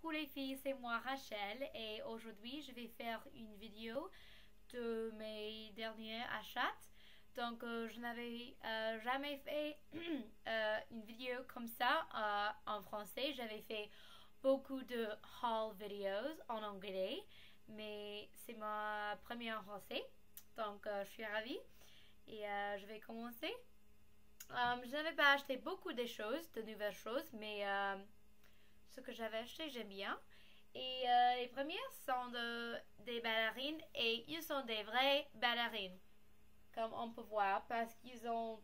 Coucou les filles, c'est moi Rachel et aujourd'hui je vais faire une vidéo de mes derniers achats. Donc je n'avais jamais fait une vidéo comme ça en français. J'avais fait beaucoup de haul videos en anglais, mais c'est ma première en français. Donc je suis ravie et je vais commencer. Je n'avais pas acheté beaucoup de nouvelles choses, mais ce que j'avais acheté, j'aime bien. Et les premières sont des ballerines et ils sont des vraies ballerines, comme on peut voir, parce qu'ils ont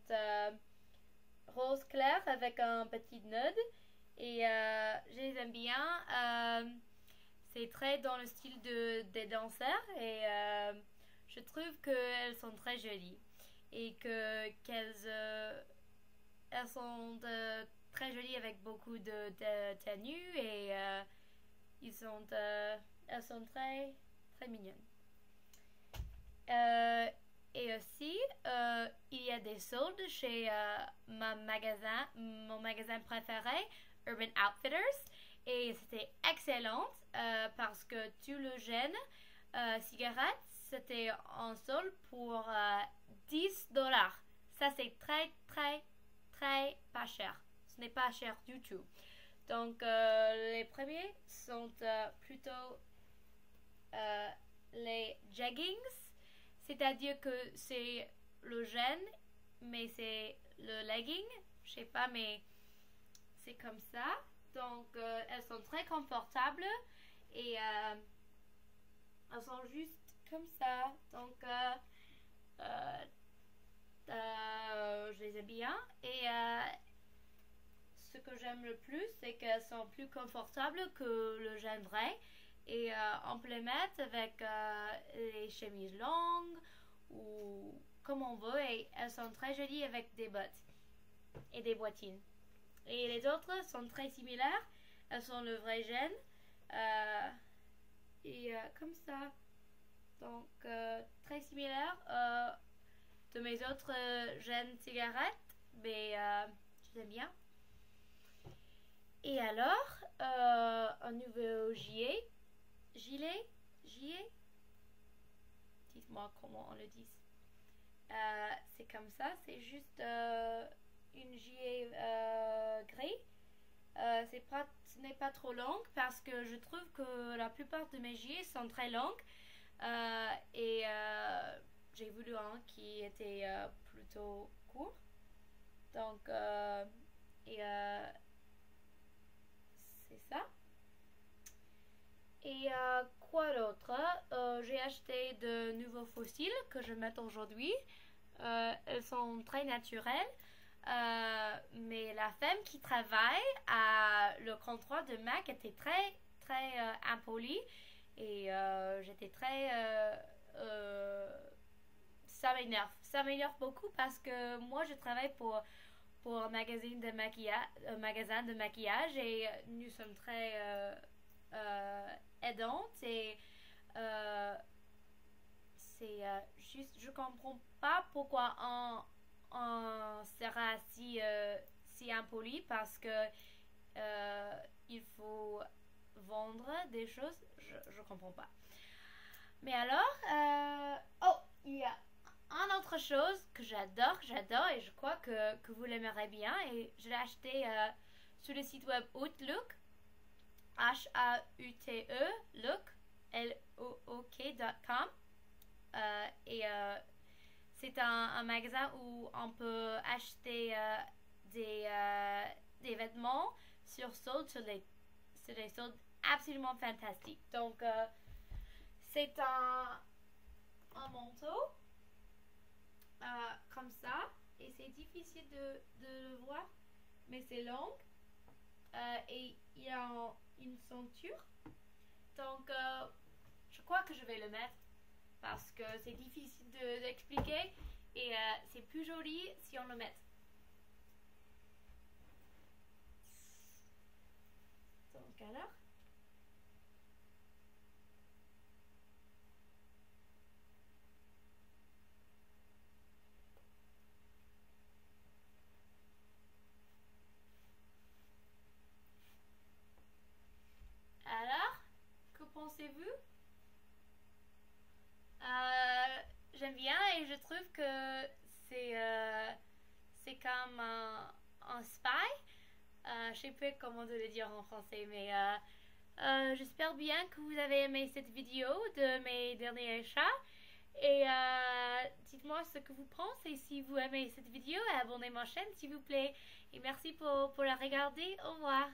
rose clair avec un petit nœud et je les aime bien. C'est très dans le style des danseurs et je trouve qu'elles sont très jolies et elles sont très jolies avec beaucoup de tenues et ils sont, elles sont très, très mignonnes. Euh, et aussi, il y a des soldes chez mon magasin préféré, Urban Outfitters. Et c'était excellent parce que tout le jeune cigarette, c'était en solde pour $10. Ça, c'est très, très, très pas cher. Ce n'est pas cher du tout. Donc, les premiers sont plutôt les jeggings, c'est-à-dire que c'est le jean, mais c'est le legging. Je sais pas, mais c'est comme ça. Donc, elles sont très confortables et elles sont juste comme ça. Donc, je les aime bien. Et ce que j'aime le plus, c'est qu'elles sont plus confortables que le jean vrai. Et on peut les mettre avec les chemises longues ou comme on veut. Et elles sont très jolies avec des bottes et des bottines. Et les autres sont très similaires. Elles sont le vrai jean. Et comme ça. Donc, très similaire de mes autres jeunes cigarettes. Mais je les aime bien. Et alors, un nouveau gilet, dites-moi comment on le dit. C'est comme ça, c'est juste une gilet gris. Ce n'est pas trop long parce que je trouve que la plupart de mes gilets sont très longues et j'ai voulu un qui était plutôt court. Donc, et c'est ça. Et quoi d'autre? J'ai acheté de nouveaux fossiles que je mets aujourd'hui. Elles sont très naturelles. Mais la femme qui travaille à le comptoir de Mac était très, très impolie. Et j'étais très... Ça m'énerve beaucoup parce que moi, je travaille pour un magasin de maquillage et nous sommes très aidantes et euh, c'est juste je comprends pas pourquoi on sera si impoli parce que il faut vendre des choses. Je comprends pas. Mais alors, oh, il y a une autre chose que j'adore et je crois que vous l'aimerez bien et je l'ai acheté sur le site web Outlook, H-A-U-T-E, Look, L-O-O-K.com. Et c'est un magasin où on peut acheter des vêtements sur solde, sur des soldes absolument fantastiques. Donc, c'est un manteau comme ça et c'est difficile de le voir mais c'est long et il y a une ceinture donc je crois que je vais le mettre parce que c'est difficile d'expliquer et c'est plus joli si on le met. Donc alors et je trouve que c'est comme un spy. Je sais pas comment le dire en français, mais j'espère bien que vous avez aimé cette vidéo de mes derniers chats. Et dites-moi ce que vous pensez si vous aimez cette vidéo et abonnez-moi à ma chaîne s'il vous plaît. Et merci pour la regarder. Au revoir.